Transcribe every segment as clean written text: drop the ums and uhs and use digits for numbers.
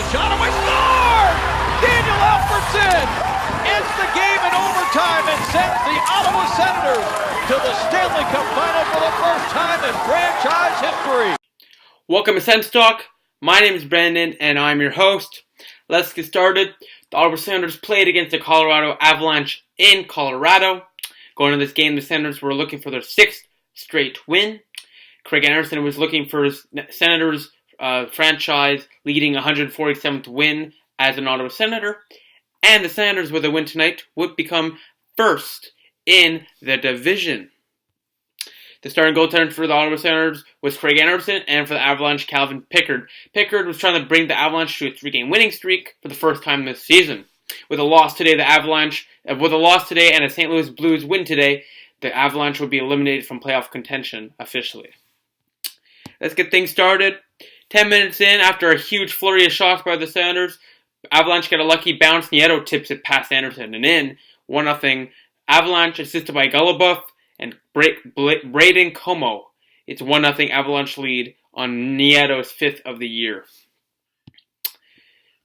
shot away, score! Daniel Alfredson ends the game in overtime and sends the Ottawa Senators to the Stanley Cup Final for the first time in franchise history. Welcome to SENS Talk. My name is Brandon and I'm your host. Let's get started. The Ottawa Senators played against the Colorado Avalanche in Colorado. Going into this game, the Senators were looking for their sixth straight win. Craig Anderson was looking for his Senators franchise leading 147th win as an Ottawa Senator. And the Senators, with a win tonight, would become first in the division. The starting goaltender for the Ottawa Senators was Craig Anderson, and for the Avalanche, Calvin Pickard. Pickard was trying to bring the Avalanche to a 3-game winning streak for the first time this season. With a loss today, and a St. Louis Blues win today, the Avalanche would be eliminated from playoff contention officially. Let's get things started. 10 minutes in, after a huge flurry of shots by the Senators, Avalanche get a lucky bounce. Nieto tips it past Anderson and in. 1-0. Avalanche assisted by Goluboff and Braden Como. It's 1-0 Avalanche lead on Nieto's 5th of the year.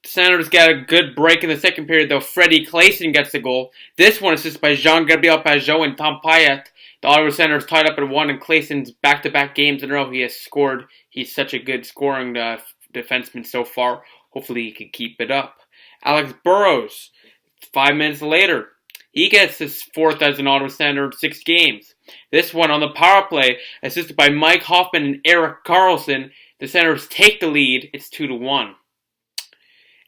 The Senators got a good break in the second period, though. Freddie Claesson gets the goal. This one assisted by Jean-Gabriel Pageau and Tom Pyatt. The Ottawa Senators tied up at 1 in Claesson's back-to-back games in a row. He has scored. He's such a good scoring defenseman so far. Hopefully he can keep it up. Alex Burrows, 5 minutes later, he gets his 4th as an Ottawa Senator in 6 games. This one on the power play, assisted by Mike Hoffman and Erik Karlsson. The Senators take the lead. It's 2-1.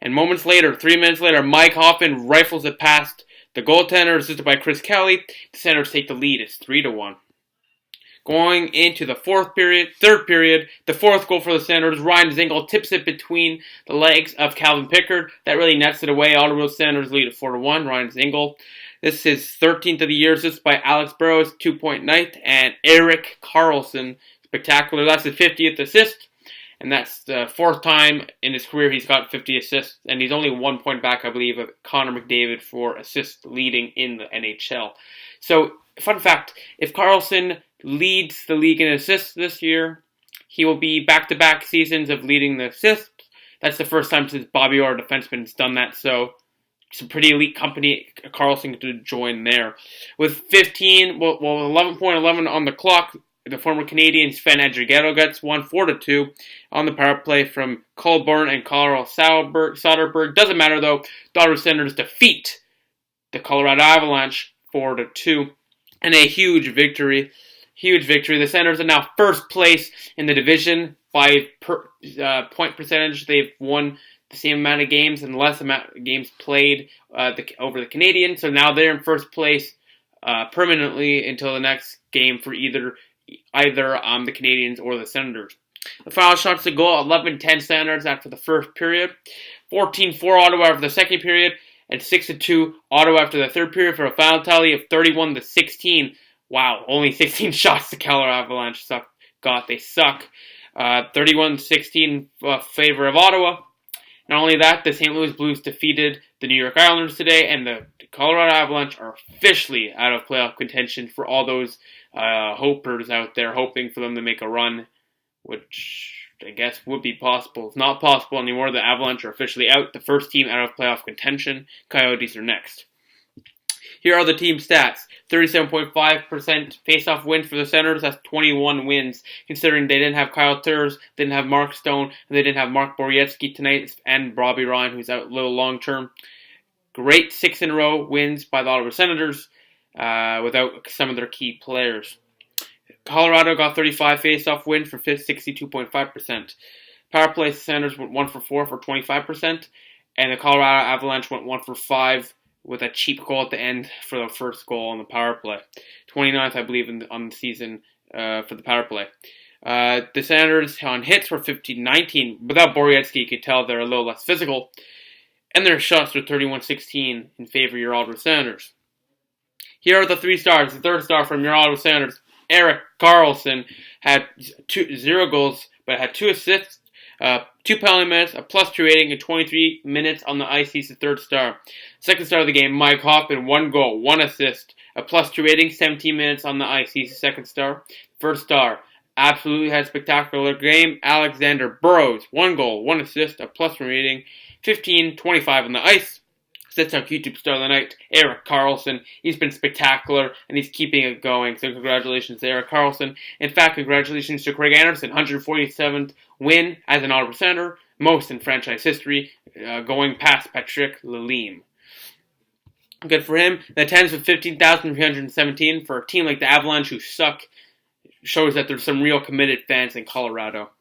And moments later, 3 minutes later, Mike Hoffman rifles it past the goaltender, assisted by Chris Kelly. The Senators take the lead. It's 3-1. Going into the third period, the fourth goal for the Senators, Ryan Dzingel tips it between the legs of Calvin Pickard. That really nets it away. Ottawa Senators lead at 4-1. Ryan Dzingel. This is his 13th of the year, assisted by Alex Burrows, 2-point night, and Erik Karlsson, spectacular. That's his 50th assist. And that's the 4th time in his career he's got 50 assists. And he's only 1 point back, I believe, of Connor McDavid for assists leading in the NHL. So, fun fact, if Karlsson leads the league in assists this year, he will be back-to-back seasons of leading the assists. That's the first time since Bobby Orr, defenseman, has done that. So, some pretty elite company Karlsson to join there. With 11.11 on the clock, the former Canadian Sven Adrighetto gets 4-2 on the power play from Colborne and Carl Soderberg. Doesn't matter though. The Ottawa Senators defeat the Colorado Avalanche 4-2, and a huge victory. The Senators are now first place in the division by point percentage. They've won the same amount of games and less amount of games played over the Canadiens. So now they're in first place permanently until the next game for either the Canadiens or the Senators. The final shots to goal, 11-10 Senators after the first period, 14-4 Ottawa after the second period, and 6-2 Ottawa after the third period for a final tally of 31-16. Wow, only 16 shots the Colorado Avalanche got. They suck. 31-16 favor of Ottawa. Not only that, the St. Louis Blues defeated the New York Islanders today, and the Colorado Avalanche are officially out of playoff contention for all those hopers out there hoping for them to make a run, which I guess would be possible. It's not possible anymore. The Avalanche are officially out. The first team out of playoff contention. Coyotes are next. Here are the team stats. 37.5% face-off win for the Senators. That's 21 wins, considering they didn't have Kyle Turris, didn't have Mark Stone, and they didn't have Mark Borowiecki tonight, and Bobby Ryan, who's out a little long-term. Great 6-in-a-row wins by the Ottawa Senators without some of their key players. Colorado got 35 face-off wins for 62.5%. Power play Senators went 1 for 4 for 25%, and the Colorado Avalanche went 1 for 5 with a cheap goal at the end for the first goal on the power play. 29th, I believe, on the season for the power play. The Senators on hits were 15-19. Without Borowiecki, you could tell they're a little less physical. And their shots were 31-16 in favor of your Ottawa Senators. Here are the 3 stars. The third star from your Ottawa Senators, Erik Karlsson, had 0 goals, but had 2 assists, 2 penalty minutes, a +2 rating, and 23 minutes on the ice. He's the third star. Second star of the game, Mike Hoffman, 1 goal, 1 assist, a +2 rating, 17 minutes on the ice. He's the second star. First star, absolutely had a spectacular game. Alexander Burrows, 1 goal, 1 assist, a plus rating, 15-25 on the ice. SENS YouTube Star of the Night, Erik Karlsson. He's been spectacular, and he's keeping it going. So congratulations to Erik Karlsson. In fact, congratulations to Craig Anderson, 147th win as an Ottawa Senator, most in franchise history, going past Patrick Lalime. Good for him. The attendance of 15,317 for a team like the Avalanche who suck shows that there's some real committed fans in Colorado.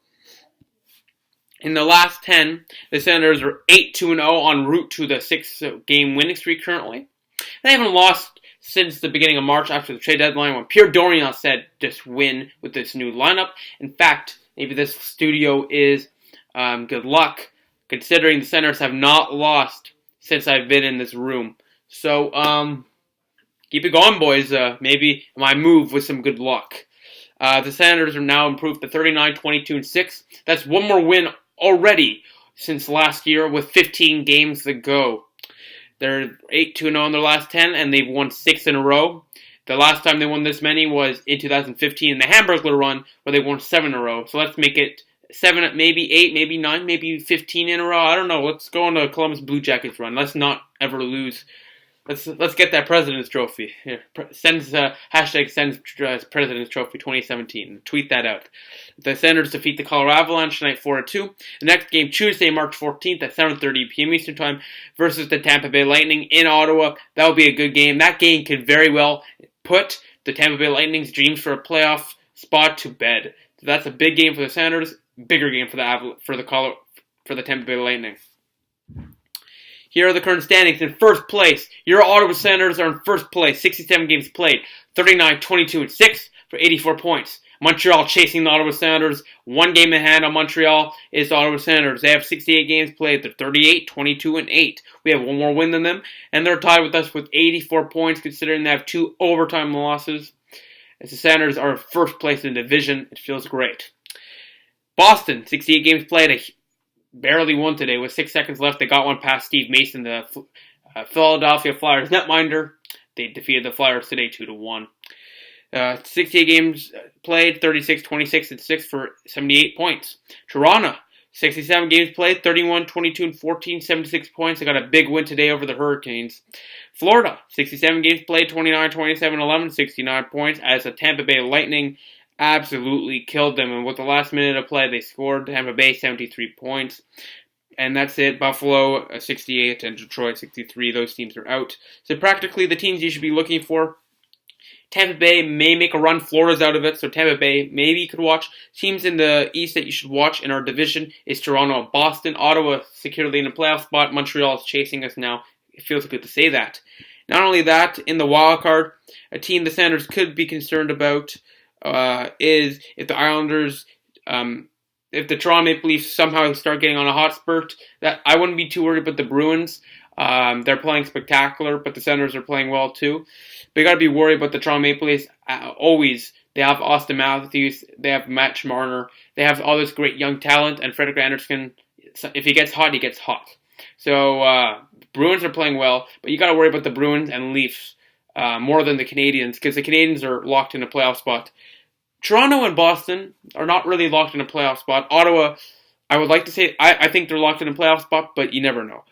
In the last 10, the Senators are 8-0 en route to the 6-game winning streak currently. They haven't lost since the beginning of March after the trade deadline when Pierre Dorion said just win with this new lineup. In fact, maybe this studio is good luck considering the Senators have not lost since I've been in this room. So, keep it going, boys. Maybe my move with some good luck. The Senators are now improved to 39-22-6. That's one more win already since last year with 15 games to go. They're 8-0 in their last 10, and they've won 6 in a row. The last time they won this many was in 2015 in the Hamburglar run, where they won 7 in a row. So let's make it 7, maybe 8, maybe 9, maybe 15 in a row. I don't know. Let's go on a Columbus Blue Jackets run. Let's not ever lose. Let's get that President's Trophy. Here, hashtag SENS President's Trophy 2017. Tweet that out. The Senators defeat the Colorado Avalanche tonight 4-2. The next game Tuesday, March 14th at 7:30 p.m. Eastern Time versus the Tampa Bay Lightning in Ottawa. That will be a good game. That game could very well put the Tampa Bay Lightning's dreams for a playoff spot to bed. So that's a big game for the Senators. Bigger game for the Tampa Bay Lightning. Here are the current standings. In first place, your Ottawa Senators are in first place, 67 games played, 39-22-6 for 84 points. Montreal chasing the Ottawa Senators, 1 game in hand on Montreal is the Ottawa Senators. They have 68 games played, they're 38-22-8. We have 1 more win than them, and they're tied with us with 84 points, considering they have 2 overtime losses. As the Senators are first place in the division, it feels great. Boston, 68 games played, barely won today with 6 seconds left. They got one past Steve Mason, the Philadelphia Flyers netminder. They defeated the Flyers today 2-1. 68 games played, 36-26-6 for 78 points. Toronto, 67 games played, 31-22-14, 76 points. They got a big win today over the Hurricanes. Florida, 67 games played, 29-27-11, 69 points as the Tampa Bay Lightning absolutely killed them, and with the last minute of play, they scored. Tampa Bay 73 points, and that's it. Buffalo 68 and Detroit 63. Those teams are out. So practically the teams you should be looking for. Tampa Bay may make a run. Florida's out of it, so Tampa Bay maybe you could watch. Teams in the East that you should watch in our division is Toronto and Boston. Ottawa securely in a playoff spot. Montreal is chasing us now. It feels good to say that. Not only that, in the wild card, a team the Senators could be concerned about is if the Islanders, if the Toronto Maple Leafs somehow start getting on a hot spurt, that I wouldn't be too worried about the Bruins. They're playing spectacular, but the Senators are playing well too. But you got to be worried about the Toronto Maple Leafs. Always, they have Austin Matthews, they have Matt Marner, they have all this great young talent, and Frederik Andersen. If he gets hot, he gets hot. So Bruins are playing well, but you got to worry about the Bruins and Leafs more than the Canadiens, because the Canadiens are locked in a playoff spot. Toronto and Boston are not really locked in a playoff spot. Ottawa, I would like to say, I think they're locked in a playoff spot, but you never know.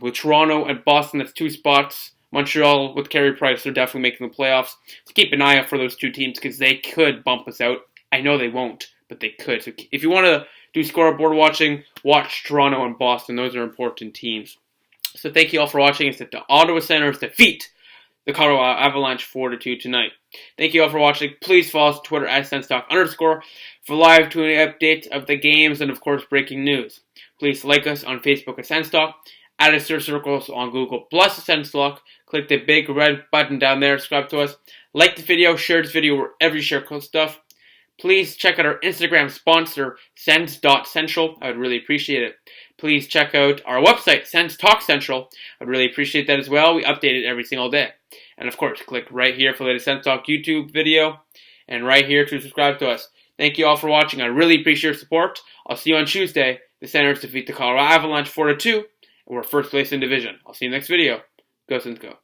With Toronto and Boston, that's 2 spots. Montreal, with Carey Price, they're definitely making the playoffs. So keep an eye out for those 2 teams, because they could bump us out. I know they won't, but they could. So if you want to do scoreboard watching, watch Toronto and Boston. Those are important teams. So thank you all for watching. It's the Ottawa Senators defeat the Colorado Avalanche 4-2 tonight. Thank you all for watching. Please follow us on Twitter at @SensTalk_ for live tweeting updates of the games and, of course, breaking news. Please like us on Facebook at SensTalk. Add a search circle on Google Plus SensTalk. Click the big red button down there. Subscribe to us. Like the video. Share this video wherever you share cool stuff. Please check out our Instagram sponsor, SENS.Central. I would really appreciate it. Please check out our website, SENS Talk Central. I'd really appreciate that as well. We update it every single day. And of course, click right here for the latest SENS Talk YouTube video, and right here to subscribe to us. Thank you all for watching. I really appreciate your support. I'll see you on Tuesday. The Senators defeat the Colorado Avalanche 4-2, and we're first place in division. I'll see you next video. Go Sens go.